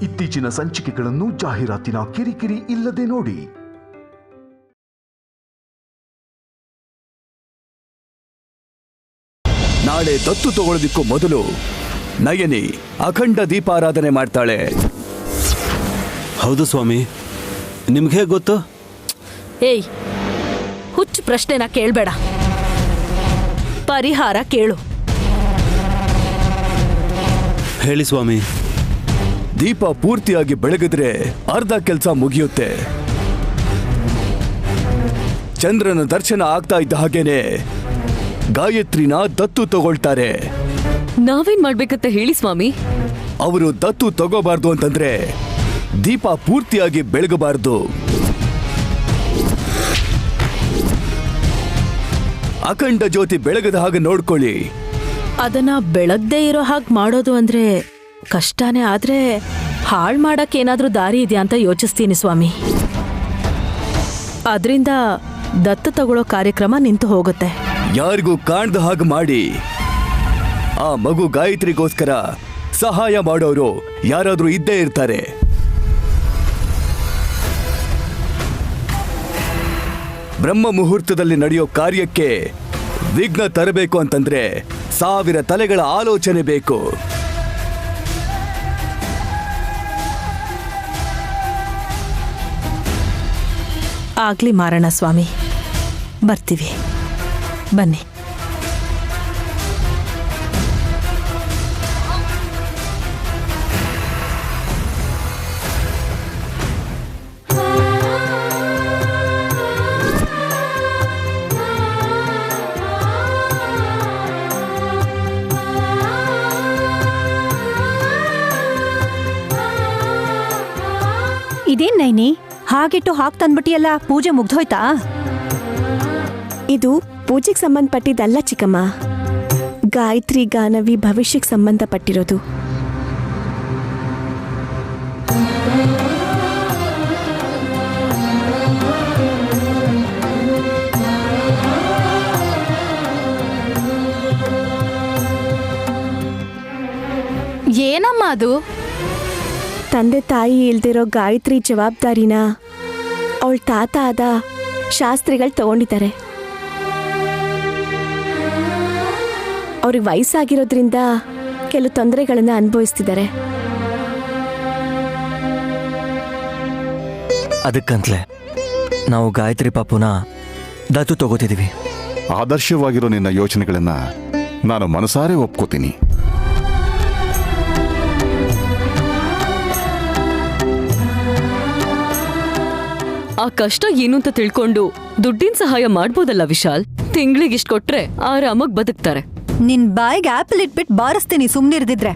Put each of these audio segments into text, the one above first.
ಇತ್ತೀಚಿನ ಸಂಚಿಕೆಗಳನ್ನು ಜಾಹೀರಾತಿನ ಕಿರಿಕಿರಿ ಇಲ್ಲದೆ ನೋಡಿ. ನಾಳೆ ದತ್ತು ತಗೊಳ್ಳೋದಕ್ಕೂ ಮೊದಲು ನಯನಿ ಅಖಂಡ ದೀಪಾರಾಧನೆ ಮಾಡ್ತಾಳೆ. ಹೌದು ಸ್ವಾಮಿ, ನಿಮ್ಗೆ ಗೊತ್ತು? ಏಯ್, ಹುಚ್ಚು ಪ್ರಶ್ನೆನ ಕೇಳಬೇಡ, ಪರಿಹಾರ ಕೇಳು. ಹೇಳಿ ಸ್ವಾಮಿ. ದೀಪ ಪೂರ್ತಿಯಾಗಿ ಬೆಳಗಿದ್ರೆ ಅರ್ಧ ಕೆಲಸ ಮುಗಿಯುತ್ತೆ. ಚಂದ್ರನ ದರ್ಶನ ಆಗ್ತಾ ಇದ್ದ ಹಾಗೇನೆ ಗಾಯತ್ರಿನ ದತ್ತು ತಗೊಳ್ತಾರೆ. ನಾವೇನ್ ಮಾಡ್ಬೇಕಂತ ಹೇಳಿ ಸ್ವಾಮಿ. ಅವರು ದತ್ತು ತಗೋಬಾರ್ದು ಅಂತಂದ್ರೆ ದೀಪ ಪೂರ್ತಿಯಾಗಿ ಬೆಳಗಬಾರ್ದು. ಅಖಂಡ ಜ್ಯೋತಿ ಬೆಳಗದ ಹಾಗೆ ನೋಡ್ಕೊಳ್ಳಿ. ಅದನ್ನ ಬೆಳಗ್ದೇ ಇರೋ ಹಾಗೆ ಮಾಡೋದು ಅಂದ್ರೆ ಕಷ್ಟನೇ. ಆದ್ರೆ ಹಾಳು ಮಾಡಕ್ ಏನಾದ್ರೂ ದಾರಿ ಇದೆಯಾ ಅಂತ ಯೋಚಿಸ್ತೀನಿ ಸ್ವಾಮಿ. ಅದರಿಂದ ದತ್ತು ತಗೊಳ್ಳೋ ಕಾರ್ಯಕ್ರಮ ನಿಂತು ಹೋಗುತ್ತೆ. ಯಾರಿಗೂ ಕಾಣ್ದ ಹಾಗೆ ಮಾಡಿ. ಆ ಮಗು ಗಾಯತ್ರಿಗೋಸ್ಕರ ಸಹಾಯ ಮಾಡೋರು ಯಾರಾದ್ರೂ ಇದ್ದೇ ಇರ್ತಾರೆ. ಬ್ರಹ್ಮ ಮುಹೂರ್ತದಲ್ಲಿ ನಡೆಯೋ ಕಾರ್ಯಕ್ಕೆ ವಿಘ್ನ ತರಬೇಕು ಅಂತಂದ್ರೆ 1000 ತಲೆಗಳ ಆಲೋಚನೆ ಬೇಕು. ಆಗ್ಲಿ ಮಾರಣ ಸ್ವಾಮಿ, ಬರ್ತೀವಿ, ಬನ್ನಿ. ಇದೇನ್ ನೈನಿ, ಹಾಗಿಟ್ಟು ಹಾಕ್ ತಂದ್ಬಿಟ್ಟಿಯಲ್ಲ, ಪೂಜೆ ಮುಗ್ದೋಯ್ತಾ? ಇದು ಪೂಜೆಗೆ ಸಂಬಂಧಪಟ್ಟಿದ್ದಲ್ಲ ಚಿಕ್ಕಮ್ಮ, ಗಾಯತ್ರಿ ಗಾನವಿ ಭವಿಷ್ಯಕ್ಕೆ ಸಂಬಂಧಪಟ್ಟಿರೋದು. ಏನಮ್ಮ ಅದು? ತಂದೆ ತಾಯಿ ಇಲ್ದಿರೋ ಗಾಯತ್ರಿ ಜವಾಬ್ದಾರಿನ ಅವಳ ತಾತ ಆದ ಶಾಸ್ತ್ರಿಗಳು ತಗೊಂಡಿದ್ದಾರೆ. ಅವ್ರಿಗೆ ವಯಸ್ಸಾಗಿರೋದ್ರಿಂದ ಕೆಲವು ತೊಂದರೆಗಳನ್ನ ಅನುಭವಿಸ್ತಿದ್ದಾರೆ. ಅದಕ್ಕಂತಲೇ ನಾವು ಗಾಯತ್ರಿ ಪಾಪುನ ದತ್ತು ತಗೋತಿದ್ದೀವಿ. ಆದರ್ಶವಾಗಿರೋ ನಿನ್ನ ಯೋಚನೆಗಳನ್ನ ನಾನು ಮನಸಾರೆ ಒಪ್ಕೋತೀನಿ. ಆ ಕಷ್ಟ ಏನು ಅಂತ ತಿಳ್ಕೊಂಡು ದುಡ್ಡಿನ ಸಹಾಯ ಮಾಡ್ಬೋದಲ್ಲ ವಿಶಾಲ್. ತಿಂಗ್ಳಿಗಿಷ್ಟು ಕೊಟ್ರೆ ಆರಾಮಾಗಿ ಬದುಕ್ತಾರೆ. ನಿನ್ ಬಾಯಿಗೆ ಆಪಲ್ ಇಟ್ಬಿಟ್ಟು ಬಾರಿಸ್ತೀನಿ ಸುಮ್ನಿರ್ದಿದ್ರೆ.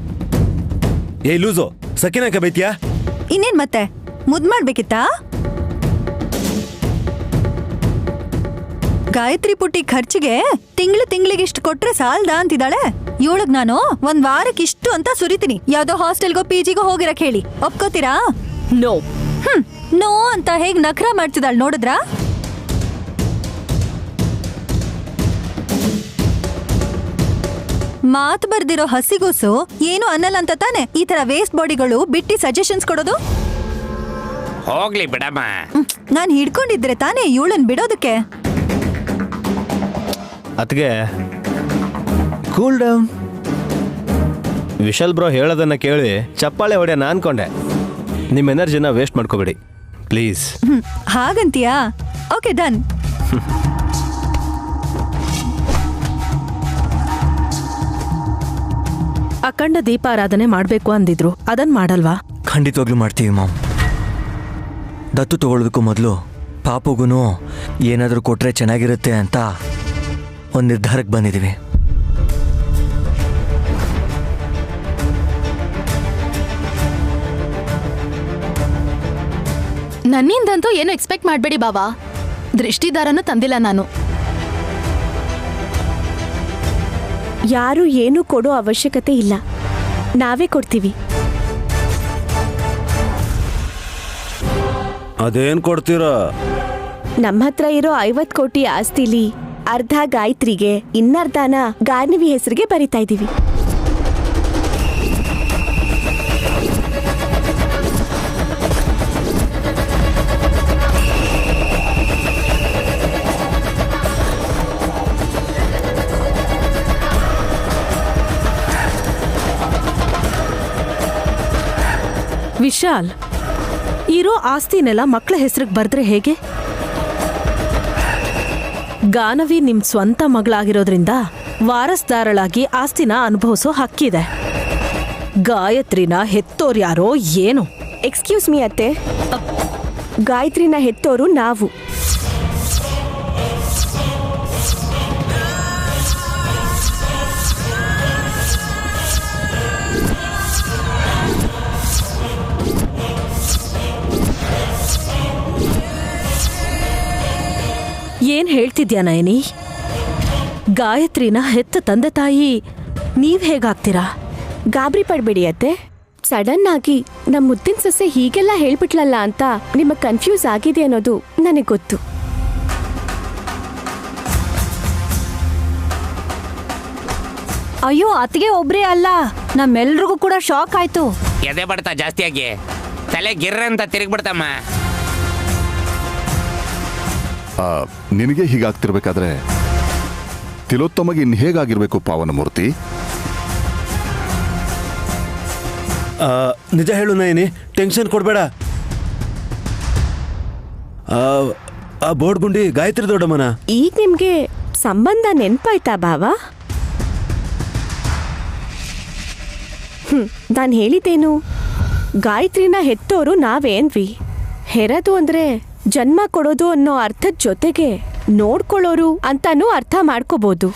ಏ ಲೂಸೋ, ಸಕಿನಾಕ ಬೈತ್ಯಾ? ಇನ್ನೇನ್ ಮತ್ತೆ ಮುದ್ ಮಾಡ್ಬೇಕಿತ್ತಾ? ಗಾಯತ್ರಿ ಪುಟ್ಟಿ ಖರ್ಚಿಗೆ ತಿಂಗ್ಳಿಗಿಷ್ಟು ಕೊಟ್ರೆ ಸಾಲ್ದ ಅಂತಿದ್ದಾಳೆ. ಇವಳಗ್ ನಾನು ಒಂದ್ ವಾರಕ್ಕಿಷ್ಟು ಅಂತ ಸುರಿತೀನಿ. ಯಾವ್ದೋ ಹಾಸ್ಟೆಲ್ಗೋ PGಗೋ ಹೋಗಿರಕ್ ಹೇಳಿ, ಒಪ್ಕೋತೀರಾ? ನೋ. ನೋ ಅಂತ ಹೇಗ್ ನಖರ ಮಾಡ್ತಿದ್ದಾಳೆ ನೋಡಿದ್ರ? ಮಾತ್ ಬರ್ದಿರೋ ಹಸಿಗೂಸು ಏನು ಅನ್ನಲ್ಲ ಅಂತ ತಾನೆ ಈ ತರ ವೇಸ್ಟ್ ಬಾಡಿಗಳು ಬಿಟ್ಟಿ ಸಜೆಷನ್ಸ್ ಕೊಡೋದು? ಹೋಗ್ಲಿ ಬಿಡಮ್ಮ. ನಾನ್ ಹಿಡ್ಕೊಂಡಿದ್ರೆ ತಾನೇ ಇವಳನ್ ಬಿಡೋದಕ್ಕೆ. ಅತ್ಗೆ ಕೂಲ್ ಡೌನ್. ವಿಶಾಲ್ ಬ್ರೋ ಹೇಳೋದನ್ನ ಕೇಳಿ ಚಪ್ಪಾಳೆ ಹೊಡೆಯ ಅನ್ಕೊಂಡೆ. ನಿಮ್ಮ ಎನರ್ಜಿನ ವೇಸ್ಟ್ ಮಾಡ್ಕೋಬೇಡಿ ಪ್ಲೀಸ್. ಹಾಗಂತೀಯಾ? Okay, done. ಅಖಂಡ ದೀಪಾರಾಧನೆ ಮಾಡ್ಬೇಕು ಅಂದಿದ್ರು, ಅದನ್ ಮಾಡಲ್ವಾ? ಖಂಡಿತವಾಗ್ಲೂ ಮಾಡ್ತೀವಿ ಮಾಮ್. ದತ್ತು ತಗೊಳ್ಳೋದಕ್ಕೂ ಮೊದಲು ಪಾಪುಗೂ ಏನಾದರೂ ಕೊಟ್ಟರೆ ಚೆನ್ನಾಗಿರುತ್ತೆ ಅಂತ ಒಂದು ನಿರ್ಧಾರಕ್ಕೆ ಬಂದಿದ್ದೀವಿ. ನನ್ನಿಂದಂತೂ ಏನು ಎಕ್ಸ್ಪೆಕ್ಟ್ ಮಾಡಬೇಡಿ ಬಾವಾ. ದೃಷ್ಟಿದಾರನೂ ತಂದಿಲ್ಲ ನಾನು. ಯಾರು ಏನೂ ಕೊಡೋ ಅವಶ್ಯಕತೆ ಇಲ್ಲ, ನಾವೇ ಕೊಡ್ತೀವಿ. ಅದೇನ್ ಕೊಡ್ತೀರಾ? ನಮ್ಮ ಹತ್ರ ಇರೋ 50 ಕೋಟಿ ಆಸ್ತಿಲಿ ಅರ್ಧ ಗಾಯತ್ರಿಗೆ, ಇನ್ನರ್ಧನ ಗಾನವಿ ಹೆಸರಿಗೆ ಬರಿತಾ ಇದ್ದೀವಿ. ವಿಶಾಲ್, ಇರೋ ಆಸ್ತಿನೆಲ್ಲ ಮಕ್ಕಳ ಹೆಸರಿಗೆ ಬರ್ದ್ರೆ ಹೇಗೆ? ಗಾನವಿ ನಿಮ್ ಸ್ವಂತ ಮಗಳಾಗಿರೋದ್ರಿಂದ ವಾರಸ್ದಾರಳಾಗಿ ಆಸ್ತಿನ ಅನುಭವಿಸೋ ಹಕ್ಕಿದೆ. ಗಾಯತ್ರಿನ ಹೆತ್ತೋರ್ಯಾರೋ ಏನು? ಎಕ್ಸ್ಕ್ಯೂಸ್ ಮೀ ಅತ್ತೆ, ಗಾಯತ್ರಿನ ಹೆತ್ತೋರು ನಾವು. ಏನ್ ಹೇಳ್ತಿದ್ಯಾ ನಯನಿ? ಗಾಯತ್ರಿನ ಹೆತ್ತ ತಂದೆ ತಾಯಿ ನೀವ್ ಹೇಗಾಗ್ತೀರಾ? ಗಾಬರಿ ಪಡ್ಬೇಡಿ ಅತ್ತೆ. ಸಡನ್ ಆಗಿ ನಮ್ಮ ಮುದ್ದಿನ ಸೊಸೆ ಹೀಗೆಲ್ಲ ಹೇಳ್ಬಿಟ್ಲಲ್ಲ ಅಂತ ನಿಮಗೆ ಕನ್ಫ್ಯೂಸ್ ಆಗಿದೆ ಅನ್ನೋದು ನನಗೆ ಗೊತ್ತು. ಅಯ್ಯೋ, ಅತ್ತಿಗೆ ಒಬ್ರೇ ಅಲ್ಲ, ನಮ್ಮೆಲ್ರಿಗೂ ಕೂಡ ಶಾಕ್ ಆಯ್ತು. ಎದೆ ಬಡ್ತಾ ಜಾಸ್ತಿಯಾಗಿ ತಲೆ ಗಿರ್ರ ಅಂತ ತಿರುಗ್ಬಿಡ್ತಮ್ಮ. ನಿನಗೆ ಹೀಗಾಗ್ತಿರ್ಬೇಕಾದ್ರೆ ತಿಲೋತ್ತಮಗೆ ಇನ್ನು ಹೇಗಾಗಿರ್ಬೇಕು ಪಾವನಮೂರ್ತಿ? ನಿಜ ಹೇಳು ನಯನಿ, ಟೆನ್ಷನ್ ಕೊಡಬೇಡ. ಆ ಬೋರ್ಡ್ ಗುಂಡಿ ಗಾಯತ್ರಿ ದೊಡ್ಡಮ್ಮನ. ಈಗ ನಿಮ್ಗೆ ಸಂಬಂಧ ನೆನ್ಪಾಯ್ತಾ ಭಾವ? ನಾನು ಹೇಳಿದ್ದೇನು, ಗಾಯತ್ರಿನ ಹೆತ್ತೋರು ನಾವೇನ್ವಿ. ಹೆರದು ಅಂದ್ರೆ ಜನ್ಮ ಕೊಡೋದು ಅನ್ನೋ ಅರ್ಥದ ಜೊತೆಗೆ ನೋಡ್ಕೊಳ್ಳೋರು ಅಂತಾನೂ ಅರ್ಥ ಮಾಡ್ಕೋಬಹುದು.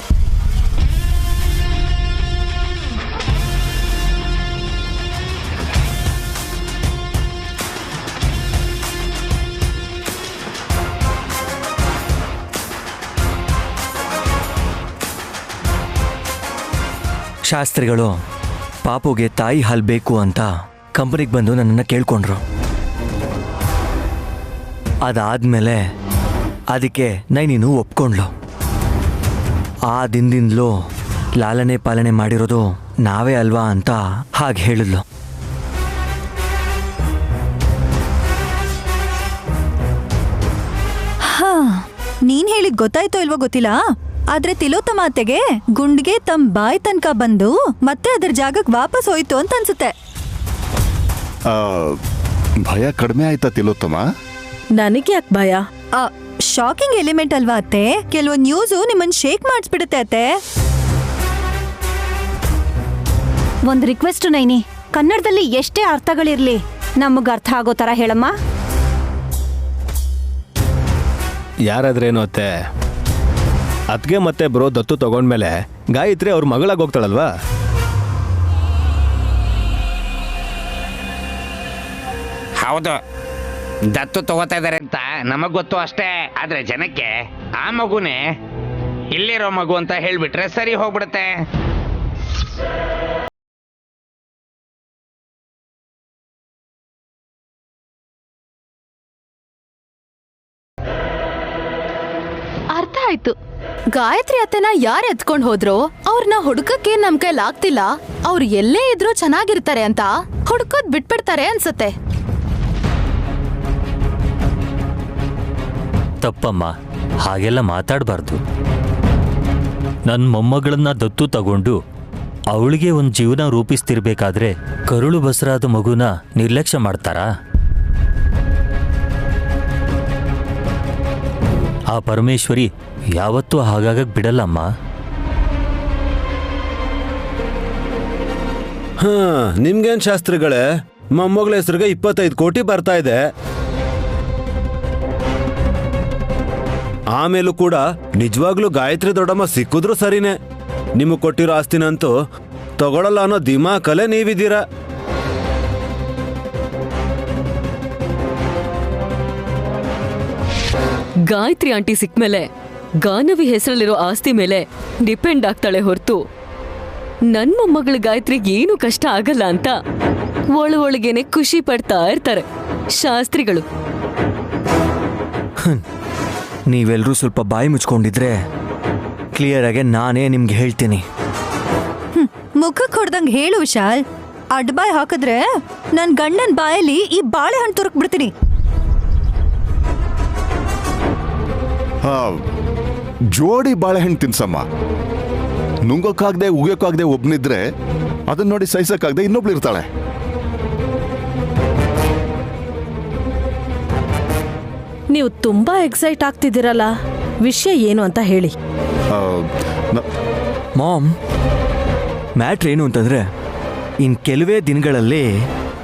ಶಾಸ್ತ್ರಿಗಳು ಪಾಪುಗೆ ತಾಯಿ ಹಾಲು ಬೇಕು ಅಂತ ಕಂಪನಿಗೆ ಬಂದು ನನ್ನನ್ನು ಕೇಳ್ಕೊಂಡ್ರು. ಅದಾದ್ಮೇಲೆ ಅದಕ್ಕೆ ನೀನು ಒಪ್ಕೊಂಡ್ಲು. ಆ ದಿನದಿಂದಲೂ ಲಾಲನೆ ಪಾಲನೆ ಮಾಡಿರೋದು ನಾವೇ ಅಲ್ವಾ ಅಂತ ಹಾಗೆ ಹೇಳಿದ್ಲು. ನೀನ್ ಹೇಳಿದ್ ಗೊತ್ತಾಯ್ತೋ ಇಲ್ವೋ ಗೊತ್ತಿಲ್ಲ, ಆದ್ರೆ ತಿಲೋತ್ತಮ ಅತ್ತೆಗೆ ಗುಂಡ್ಗೆ ತಮ್ಮ ಬಾಯಿ ತನಕ ಬಂದು ಮತ್ತೆ ಅದ್ರ ಜಾಗಕ್ಕೆ ವಾಪಸ್ ಹೋಯ್ತು ಅಂತ ಅನ್ಸುತ್ತೆ. ಭಯ ಕಡಿಮೆ ಆಯ್ತಾ ತಿಲೋತ್ತಮ? ನನಗೆ ಯಾಕೆ ಭಯ? ಶಾಕಿಂಗ್ ಎಲಿಮೆಂಟ್ ಅಲ್ವಾ ಅತ್ತೆ? ಕೆಲವೊಂದು ನ್ಯೂಸು ನಿಮ್ಮನ್ನ ಶೇಕ್ ಮಾಡಿಸ್ಬಿಡುತ್ತೆ ಅತ್ತೆ. ಒಂದ್ ರಿಕ್ವೆಸ್ಟ್ ನೈನಿ, ಕನ್ನಡದಲ್ಲಿ ಎಷ್ಟೇ ಅರ್ಥಗಳಿರ್ಲಿ ನಮಗ್ ಅರ್ಥ ಆಗೋ ತರ ಹೇಳಮ್ಮ. ಯಾರಾದ್ರೇನು ಅತ್ತೆ, ಅದ್ಗೆ ಮತ್ತೆ ಬ್ರೋ ದತ್ತು ತಗೊಂಡ್ಮೇಲೆ ಗಾಯತ್ರಿ ಅವ್ರ ಮಗಳಾಗಿ ಹೋಗ್ತಾಳಲ್ವಾ? ಹೌದು, ದತ್ತು ತಗೋತಾ ಇದಾರೆ ಅಂತ ನಮಗ್ ಗೊತ್ತು ಅಷ್ಟೇ. ಆದ್ರೆ ಜನಕ್ಕೆ ಆ ಮಗುನೇ ಇಲ್ಲಿರೋ ಮಗು ಅಂತ ಹೇಳ್ಬಿಟ್ರೆ ಸರಿ ಹೋಗ್ಬಿಡುತ್ತೆ. ಅರ್ಥ ಆಯ್ತು. ಗಾಯತ್ರಿ ಅತ್ತೆನ ಯಾರು ಎತ್ಕೊಂಡ್ ಹೋದ್ರೋ ಅವ್ರನ್ನ ಹುಡುಕಕ್ಕೆ ನಮ್ ಕೈಲಿ ಆಗ್ತಿಲ್ಲ. ಅವ್ರು ಎಲ್ಲೇ ಇದ್ರೂ ಚೆನ್ನಾಗಿರ್ತಾರೆ ಅಂತ ಹುಡ್ಕೋದ್ ಬಿಟ್ಬಿಡ್ತಾರೆ ಅನ್ಸತ್ತೆ. ತಪ್ಪಮ್ಮ, ಹಾಗೆಲ್ಲ ಮಾತಾಡಬಾರ್ದು. ನನ್ನ ಮೊಮ್ಮಗಳನ್ನ ದತ್ತು ತಗೊಂಡು ಅವಳಿಗೆ ಒಂದು ಜೀವನ ರೂಪಿಸ್ತಿರ್ಬೇಕಾದ್ರೆ ಕರುಳು ಬಸರಾದ ಮಗುನ ನಿರ್ಲಕ್ಷ್ಯ ಮಾಡ್ತಾರಾ? ಆ ಪರಮೇಶ್ವರಿ ಯಾವತ್ತೂ ಹಾಗಾಗಕ್ ಬಿಡಲ್ಲಮ್ಮ. ನಿಮ್ಗೇನ್ ಶಾಸ್ತ್ರಿಗಳೇ, ಮೊಮ್ಮಗಳ ಹೆಸರಿಗೆ 25 ಕೋಟಿ ಬರ್ತಾ ಇದೆ. ಆಮೇಲೂ ಕೂಡ ನಿಜವಾಗ್ಲೂ ಗಾಯತ್ರಿ ದೊಡ್ಡಮ್ಮ ಸಿಕ್ಕಿದ್ರು ಸರಿನೇ. ನಿಮಗೆ ಕೊಟ್ಟಿರೋ ಆಸ್ತಿನಂತೂ ತಗೊಳ್ಳಲ್ಲ ಅನ್ನೋ ದಿಮಾಕಲೆ ನೀವಿದ್ದೀರಾ. ಗಾಯತ್ರಿ ಆಂಟಿ ಸಿಕ್ಮೇಲೆ ಗಾನವಿ ಹೆಸರಲ್ಲಿರೋ ಆಸ್ತಿ ಮೇಲೆ ಡಿಪೆಂಡ್ ಆಗ್ತಾಳೆ ಹೊರತು ನನ್ ಮೊಮ್ಮಗಳ ಗಾಯತ್ರಿಗೆ ಏನು ಕಷ್ಟ ಆಗಲ್ಲ ಅಂತ ಒಳಗೇನೆ ಖುಷಿ ಪಡ್ತಾ ಇರ್ತಾರೆ ಶಾಸ್ತ್ರಿಗಳು. ನೀವೆಲ್ಲರೂ ಸ್ವಲ್ಪ ಬಾಯಿ ಮುಚ್ಕೊಂಡಿದ್ರೆ ಕ್ಲಿಯರ್ ಆಗಿ ನಾನೇ ನಿಮ್ಗೆ ಹೇಳ್ತೀನಿ. ಮುಖಕ್ಕೆ ಹೊಡೆದಂಗೆ ಹೇಳು ವಿಶಾಲ್. ಅಡ್ಬಾಯ್ ಹಾಕಿದ್ರೆ ನನ್ ಗಂಡನ ಬಾಯಲ್ಲಿ ಈ ಬಾಳೆಹಣ್ಣು ತುರುಕ್ ಬಿಡ್ತೀನಿ. ಜೋಡಿ ಬಾಳೆಹಣ್ಣು ತಿನ್ಸಮ್ಮ. ನುಂಗೋಕ್ಕಾಗದೆ ಉಗಿಯೋಕ್ಕಾಗದೆ ಒಬ್ನಿದ್ರೆ ಅದನ್ನ ನೋಡಿ ಸಹಿಸಕ್ಕಾಗದೆ ಇನ್ನೊಬ್ಳು ಇರ್ತಾಳೆ. ನೀವು ತುಂಬಾ ಎಕ್ಸೈಟ್ ಆಗ್ತಿದ್ದೀರಲ್ಲ, ವಿಷಯ ಏನು ಅಂತ ಹೇಳಿ. ಮಾಮ್, ಮ್ಯಾಟ್ರ್ ಏನು ಅಂತಂದ್ರೆ ಕೆಲವೇ ದಿನಗಳಲ್ಲಿ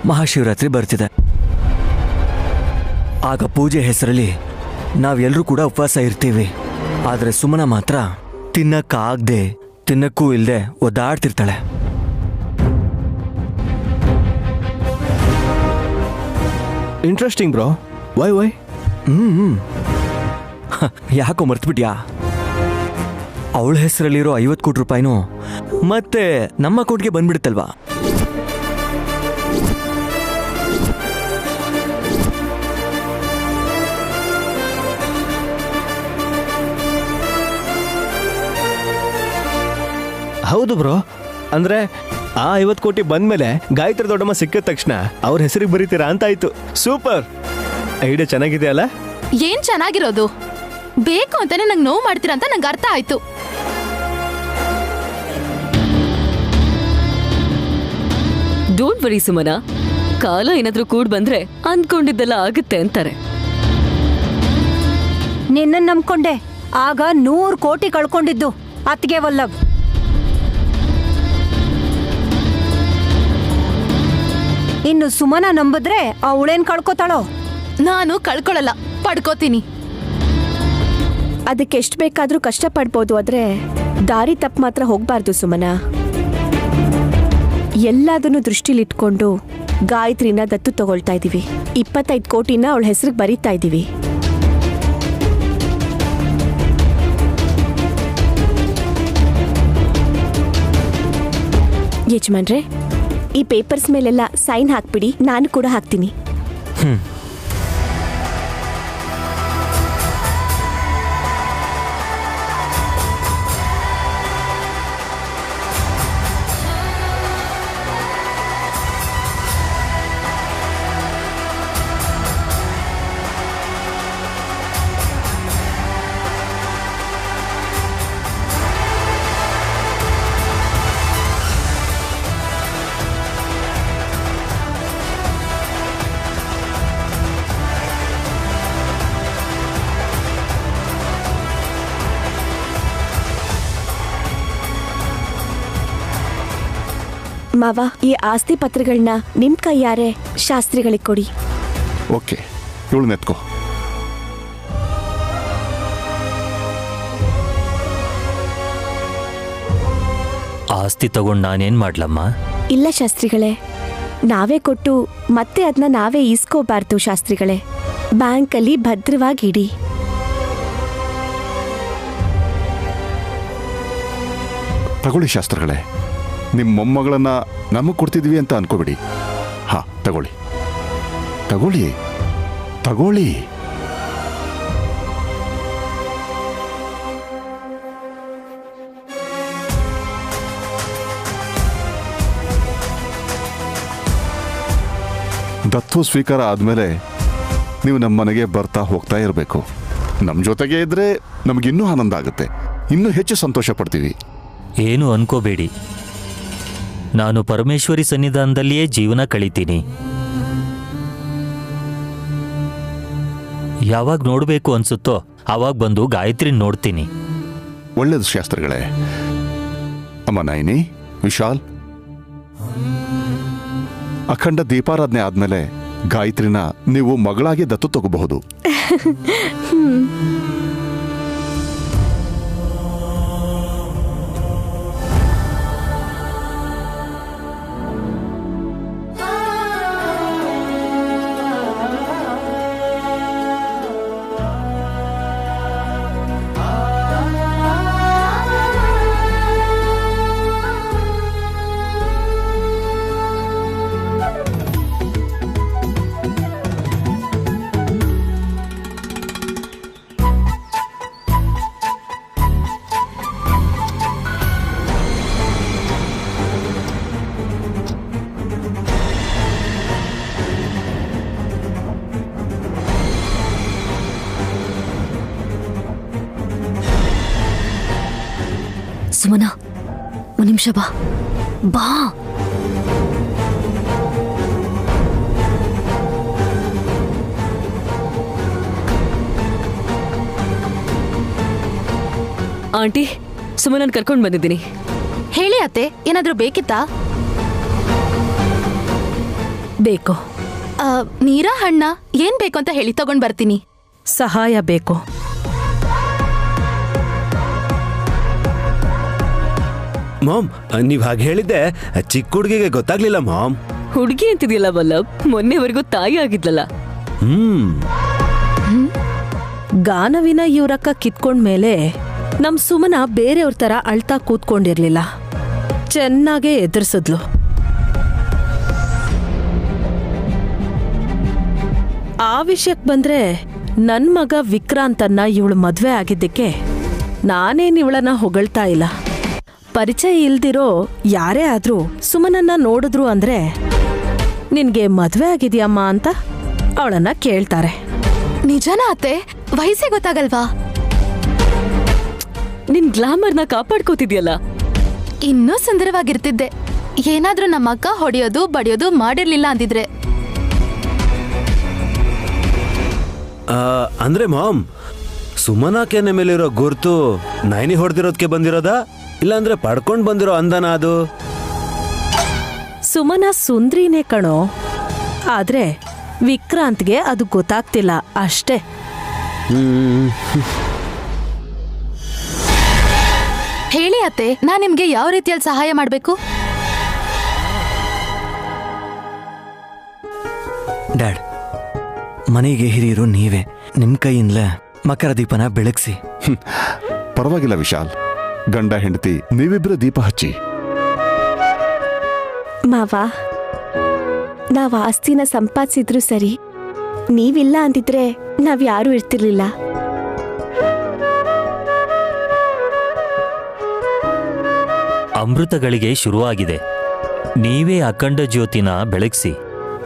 ಮಹಾಶಿವರಾತ್ರಿ ಬರ್ತಿದೆ. ಆಗ ಪೂಜೆ ಹೆಸರಲ್ಲಿ ನಾವೆಲ್ಲರೂ ಕೂಡ ಉಪವಾಸ ಇರ್ತೀವಿ. ಆದರೆ ಸುಮನ ಮಾತ್ರ ತಿನ್ನಕ್ಕಾಗದೆ, ತಿನ್ನಕ್ಕೂ ಇಲ್ಲದೆ ಒದ್ದಾಡ್ತಿರ್ತಾಳೆ. Interesting bro. ವೈ ಯಾಕೋ ಮರ್ತ್ಬಿಟ್ಯಾ? ಅವಳ ಹೆಸರಲ್ಲಿರೋ 50 ಕೋಟಿ ರೂಪಾಯಿನೂ ಮತ್ತೆ ನಮ್ಮ ಅಕೌಂಟ್ಗೆ ಬಂದ್ಬಿಡುತ್ತಲ್ವಾ? ಹೌದು ಬ್ರೋ. ಅಂದ್ರೆ ಆ 50 ಕೋಟಿ ಬಂದ್ಮೇಲೆ ಗಾಯತ್ರಿ ದೊಡ್ಡಮ್ಮ ಸಿಕ್ಕಿದ ತಕ್ಷಣ ಅವ್ರ ಹೆಸರಿಗೆ ಬರೀತೀರಾ ಅಂತ ಆಯ್ತು. ಸೂಪರ್ ಐಡಿಯಾ, ಚೆನ್ನಾಗಿದೆ ಅಲ್ಲ? ಏನ್ ಚೆನ್ನಾಗಿರೋದು? ಬೇಕು ಅಂತಾನೆ ನಂಗೆ ನೋವು ಮಾಡ್ತೀರಾ ಅಂತ ನಂಗೆ ಅರ್ಥ ಆಯ್ತು. ಡೋಂಟ್ ವರಿ ಸುಮನ, ಕಾಲ ಏನಾದ್ರೂ ಕೂಡ್ ಬಂದ್ರೆ ಅಂದ್ಕೊಂಡಿದ್ದೆಲ್ಲ ಆಗುತ್ತೆ ಅಂತಾರೆ. ನಿನ್ನ ನಂಬ್ಕೊಂಡೆ ಆಗ 100 ಕೋಟಿ ಕಳ್ಕೊಂಡಿದ್ದು ಅತ್ಗೆ ವಲ್ಲಭ್. ಇನ್ನು ಸುಮನ ನಂಬಿದ್ರೆ ಅವಳೇನ್ ಕಳ್ಕೊತಾಳೋ? ನಾನು ಕಳ್ಕೊಳಲ್ಲ, ಪಡ್ಕೋತೀನಿ. ಅದಕ್ಕೆ ಎಷ್ಟು ಬೇಕಾದ್ರೂ ಕಷ್ಟಪಡ್ಬೋದು, ಆದ್ರೆ ದಾರಿ ತಪ್ಪು ಮಾತ್ರ ಹೋಗ್ಬಾರ್ದು ಸುಮನ. ಎಲ್ಲದನ್ನು ದೃಷ್ಟಿಲಿಟ್ಕೊಂಡು ಗಾಯತ್ರಿನ ದತ್ತು ತಗೊಳ್ತಾ ಇದೀವಿ. 25 ಕೋಟಿನ ಅವಳ ಹೆಸರಿಗೆ ಬರೀತಾ ಇದೀವಿ. ಯಜಮಾನ್ರೆ, ಈ ಪೇಪರ್ಸ್ ಮೇಲೆಲ್ಲ ಸೈನ್ ಹಾಕ್ಬಿಡಿ, ನಾನು ಕೂಡ ಹಾಕ್ತೀನಿ. ಮಾವ, ಈ ಆಸ್ತಿ ಪತ್ರಗಳನ್ನ ನಿಮ್ ಕೈಯಾರೆ ಶಾಸ್ತ್ರಿಗಳಿಗೆ ಕೊಡಿ. ಓಕೆ, ಇವಳು ನೆತ್ಕೋ. ಆಸ್ತಿ ತಗೊಂಡು ನಾನೇನ್ ಮಾಡ್ಲಮ್ಮ? ಇಲ್ಲ ಶಾಸ್ತ್ರಿಗಳೇ, ನಾವೇ ಕೊಟ್ಟು ಮತ್ತೆ ಅದನ್ನ ನಾವೇ ಈಸ್ಕೋಬಾರ್ದು ಶಾಸ್ತ್ರಿಗಳೇ. ಬ್ಯಾಂಕಲ್ಲಿ ಭದ್ರವಾಗಿಡಿ. ತಗೊಳ್ಳಿ ಶಾಸ್ತ್ರಗಳೇ, ನಿಮ್ಮ ಮೊಮ್ಮಗಳನ್ನ ನಮಗೆ ಕೊಡ್ತಿದ್ವಿ ಅಂತ ಅನ್ಕೋಬಿಡಿ. ಹಾ, ತಗೊಳ್ಳಿ ತಗೊಳ್ಳಿ ತಗೊಳ್ಳಿ. ದತ್ತು ಸ್ವೀಕಾರ ಆದಮೇಲೆ ನೀವು ನಮ್ಮ ಮನೆಗೆ ಬರ್ತಾ ಹೋಗ್ತಾ ಇರಬೇಕು. ನಮ್ಮ ಜೊತೆಗೆ ಇದ್ರೆ ನಮಗಿನ್ನೂ ಆನಂದ ಆಗುತ್ತೆ, ಇನ್ನೂ ಹೆಚ್ಚು ಸಂತೋಷ ಪಡ್ತೀವಿ. ಏನು ಅನ್ಕೋಬೇಡಿ, ನಾನು ಪರಮೇಶ್ವರಿ ಸನ್ನಿಧಾನದಲ್ಲಿಯೇ ಜೀವನ ಕಳೀತೀನಿ. ಯಾವಾಗ ನೋಡಬೇಕು ಅನ್ಸುತ್ತೋ ಆವಾಗ ಬಂದು ಗಾಯತ್ರಿ ನೋಡ್ತೀನಿ. ಒಳ್ಳೇದು ಶಾಸ್ತ್ರಗಳೇ. ಅಮ್ಮ ನೈನಿ, ವಿಶಾಲ್, ಅಖಂಡ ದೀಪಾರಾಧನೆ ಆದ್ಮೇಲೆ ಗಾಯತ್ರಿನ ನೀವು ಮಗಳಾಗಿ ದತ್ತು ತಗೋಬಹುದು. ಸುಮನ, ಒಂದು ನಿಮಿಷ ಬಾ ಬಾ. ಆಂಟಿ ಸುಮನನ್ ಕರ್ಕೊಂಡ್ ಬಂದಿದ್ದೀನಿ. ಹೇಳಿ ಅತ್ತೆ, ಏನಾದ್ರೂ ಬೇಕಿತ್ತಾ? ಬೇಕು. ನೀರಾ ಹಣ್ಣ ಏನ್ ಬೇಕು ಅಂತ ಹೇಳಿ ತಗೊಂಡ್ ಬರ್ತೀನಿ. ಸಹಾಯ ಬೇಕು. ಮಾಮ್, ನೀವ್ ಹಾಗೆ ಹೇಳಿದ್ದೆ ಚಿಕ್ಕ ಹುಡುಗಿಗೆ ಗೊತ್ತಾಗ್ಲಿಲ್ಲ ಮಾಮ್. ಹುಡುಗಿ ಅಂತಿದ್ಯಲ್ಲ ವಲ್ಲಭ್, ಮೊನ್ನೆವರೆಗೂ ತಾಯಿ ಆಗಿದ್ಲಲ್ಲ. ಗಾನವಿನ ಇವ್ರಕ್ಕ ಕಿತ್ಕೊಂಡ್ಮೇಲೆ ನಮ್ ಸುಮನ ಬೇರೆಯವ್ರ ತರ ಅಳ್ತಾ ಕೂತ್ಕೊಂಡಿರ್ಲಿಲ್ಲ. ಚೆನ್ನಾಗೇ ಎದುರಿಸಿದ್ಲು. ಆ ವಿಷಯಕ್ಕೆ ಬಂದ್ರೆ ನನ್ ಮಗ ವಿಕ್ರಾಂತನ್ನ ಇವಳು ಮದ್ವೆ ಆಗಿದ್ದಕ್ಕೆ ನಾನೇನ್ ಇವಳನ್ನ ಹೊಗಳ್ತಾ ಇಲ್ಲ. ಪರಿಚಯ ಇಲ್ದಿರೋ ಯಾರೇ ಆದ್ರೂ ಸುಮನನ್ನ ನೋಡಿದ್ರು ಅಂದ್ರೆ ನಿನ್ಗೆ ಮದ್ವೆ ಆಗಿದ್ಯಮ್ಮ ಅಂತ ಅವಳನ್ನ ಕೇಳ್ತಾರೆ. ನಿಜನಾ ಅತ್ತೆ? ವಯಸ್ಸೇ ಗೊತ್ತಾಗಲ್ವಾ? ನಿನ್ ಗ್ಲಾಮರ್ನ ಕಾಪಾಡ್ಕೋತಿದ್ಯಲ್ಲ. ಇನ್ನೂ ಸುಂದರವಾಗಿರ್ತಿದ್ದೆ. ಏನಾದ್ರೂ ನಮ್ಮ ಅಕ್ಕ ಹೊಡೆಯೋದು ಬಡಿಯೋದು ಮಾಡಿರ್ಲಿಲ್ಲ ಅಂದಿದ್ರೆ. ಅಂದ್ರೆ ಮಾಮ್, ಸುಮನಾ ಕೆನೆ ಮೇಲಿರೋ ಗುರ್ತು ನೈನಿ ಹೊಡೆದಿರೋದಕ್ಕೆ ಬಂದಿರೋದಾ, ಇಲ್ಲಾಂದ್ರೆ ಪಡ್ಕೊಂಡ್ ಬಂದಿರೋ ಅಂದನ ಅದು? ಸುಮನ ಸುಂದ್ರಿನೇ ಕಣೋ, ಆದ್ರೆ ವಿಕ್ರಾಂತ್ಗೆ ಅದು ಗೊತ್ತಾಗ್ತಿಲ್ಲ ಅಷ್ಟೇ. ಹೇಳಿ ಅತ್ತೆ, ನಾನ್ ನಿಮ್ಗೆ ಯಾವ ರೀತಿಯಲ್ಲಿ ಸಹಾಯ ಮಾಡ್ಬೇಕು? ಡ್ಯಾಡ್, ಮನೆಗೆ ಹಿರಿಯರು ನೀವೇ. ನಿಮ್ ಕೈಯಿಂದಲೇ ಮಕರ ದೀಪನ ಬೆಳಗ್ಸಿ. ಪರವಾಗಿಲ್ಲ ವಿಶಾಲ್, ಗಂಡ ಹೆಂಡತಿ ನೀವಿಬ್ರು ದೀಪ ಹಚ್ಚಿ. ಮಾವ, ನಾವ್ ಆಸ್ತಿನ ಸಂಪಾದಿಸಿದ್ರು ಸರಿ, ನೀವಿಲ್ಲ ಅಂದಿದ್ರೆ ನಾವ್ ಯಾರೂ ಇರ್ತಿರ್ಲಿಲ್ಲ. ಅಮೃತಗಳಿಗೆ ಶುರುವಾಗಿದೆ. ನೀವೇ ಅಖಂಡ ಜ್ಯೋತಿನ ಬೆಳಗ್ಸಿ.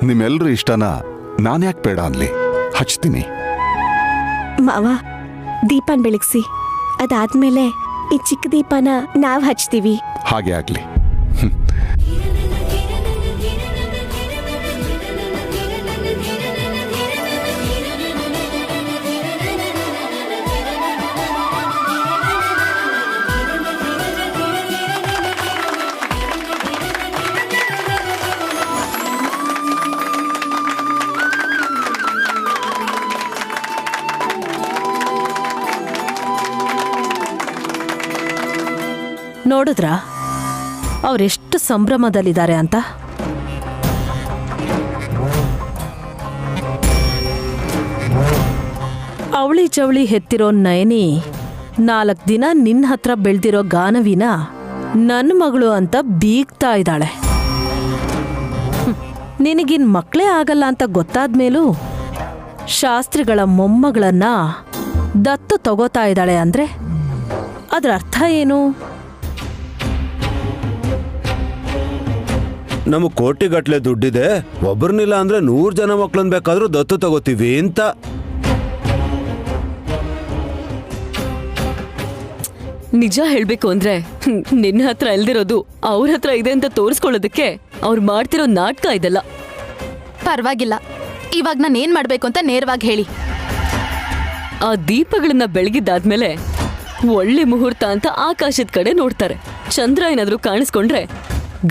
ನಿಮ್ಮೆಲ್ರ ಇಷ್ಟನ ನಾನ್ಯಾಕೆ ಬೇಡ ಅನ್ಲಿ, ಹಚ್ತೀನಿ. ಮಾವ, ದೀಪನ್ ಬೆಳಗ್ಸಿ. ಅದಾದ್ಮೇಲೆ ಈ ಚಿಕ್ಕ ದೀಪನ ನಾವ್ ಹಚ್ತೀವಿ. ಹಾಗೆ ಆಗ್ಲಿ. ನೋಡಿದ್ರಾ ಅವರೆಷ್ಟು ಸಂಭ್ರಮದಲ್ಲಿದ್ದಾರೆ ಅಂತ? ಅವಳಿ ಜವಳಿ ಹೆತ್ತಿರೋ ನಯನಿ 4 ದಿನ ನಿನ್ನ ಹತ್ರ ಬೆಳೆದಿರೋ ಗಾನವಿನ ನನ್ನ ಮಗಳು ಅಂತ ಬೀಗ್ತಾ ಇದ್ದಾಳೆ. ನಿನಗಿನ್ ಮಕ್ಕಳೇ ಆಗಲ್ಲ ಅಂತ ಗೊತ್ತಾದ್ಮೇಲೂ ಶಾಸ್ತ್ರಿಗಳ ಮೊಮ್ಮಗಳನ್ನ ದತ್ತು ತಗೋತಾ ಇದ್ದಾಳೆ ಅಂದ್ರೆ ಅದ್ರ ಅರ್ಥ ಏನು? ನಮಗ್ ಕೋಟಿಗಟ್ಲೆ ದುಡ್ಡಿದೆ, ಒಬ್ಬರನ್ನಿಲ್ಲ ಅಂದ್ರೆ 100 ಜನ ಮಕ್ಳನ್ ಬೇಕಾದ್ರೂ ದತ್ತು ತಗೋತೀವಿ ಅಂತ. ನಿಜ ಹೇಳ್ಬೇಕು ಅಂದ್ರೆ ನಿನ್ನ ಹತ್ರ ಇಲ್ದಿರೋದು ಅವ್ರ ಹತ್ರ ಇದೆ ಅಂತ ತೋರಿಸ್ಕೊಳ್ಳೋದಕ್ಕೆ ಅವ್ರು ಮಾಡ್ತಿರೋ ನಾಟಕ ಇದೆಲ್ಲ. ಪರವಾಗಿಲ್ಲ, ಇವಾಗ ನಾನು ಏನ್ ಮಾಡ್ಬೇಕು ಅಂತ ನೇರವಾಗಿ ಹೇಳಿ. ಆ ದೀಪಗಳನ್ನ ಬೆಳಗಿದ್ದಾದ್ಮೇಲೆ ಒಳ್ಳೆ ಮುಹೂರ್ತ ಅಂತ ಆಕಾಶದ ಕಡೆ ನೋಡ್ತಾರೆ. ಚಂದ್ರ ಏನಾದ್ರೂ ಕಾಣಿಸ್ಕೊಂಡ್ರೆ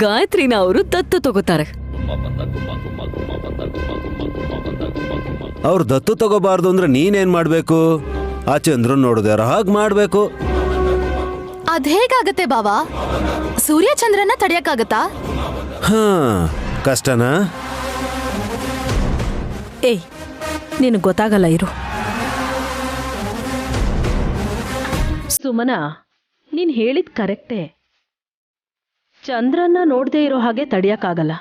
ಗಾಯತ್ರಿನ ಅವರು ದತ್ತು ತಗೋತಾರೆ. ಅವ್ರು ದತ್ತು ತಗೋಬಾರ್ದು ಅಂದ್ರೆ ನೀನೇನ್ ಮಾಡ್ಬೇಕು? ಆ ಚಂದ್ರನ್ ನೋಡಿದಾರ ಹಾಗೆ ಮಾಡ್ಬೇಕು. ಅದ್ ಹೇಗಾಗತ್ತೆ ಬಾವಾ? ಸೂರ್ಯ ಚಂದ್ರನ ತಡೆಯಕ್ಕಾಗತ್ತಾ? ಕಷ್ಟನಾ? ಏಯ್, ನಿನಗೆ ಗೊತ್ತಾಗಲ್ಲ ಇರು. ಸುಮನ, ನೀನ್ ಹೇಳಿದ್ ಕರೆಕ್ಟೇ. ಚಂದ್ರನ್ನ ನೋಡದೆ ಇರೋ ಹಾಗೆ ತಡೆಯಕ್ಕಾಗಲ್ಲ.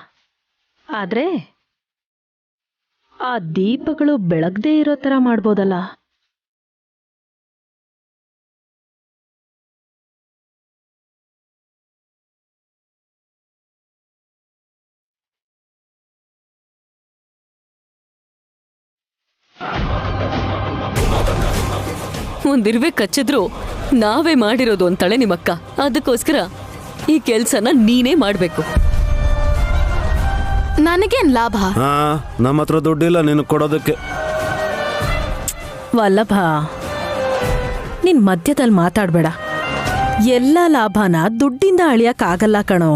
ಆದ್ರೆ ಆ ದೀಪಗಳು ಬೆಳಗ್ದೇ ಇರೋ ತರ ಮಾಡ್ಬೋದಲ್ಲ. ಒಂದಿರುವೆ ಕಚ್ಚಿದ್ರು ನಾವೇ ಮಾಡಿರೋದು ಅಂತಾಳೆ ನಿಮ್ಮಕ್ಕ. ಅದಕ್ಕೋಸ್ಕರ ಈ ಕೆಲ್ಸನ ನೀನೇ ಮಾಡ್ಬೇಕು. ನನಗೇನ್ ಲಾಭ? ನಮ್ಮ ಹತ್ರ ದುಡ್ಡಿಲ್ಲ ನಿನ್ ಕೊಡೋದಕ್ಕೆ. ವಲ್ಲಭ, ನಿನ್ ಮಧ್ಯದಲ್ಲಿ ಮಾತಾಡ್ಬೇಡ. ಎಲ್ಲ ಲಾಭನ ದುಡ್ಡಿಂದ ಅಳಿಯಕ್ಕಾಗಲ್ಲ ಕಣೋ.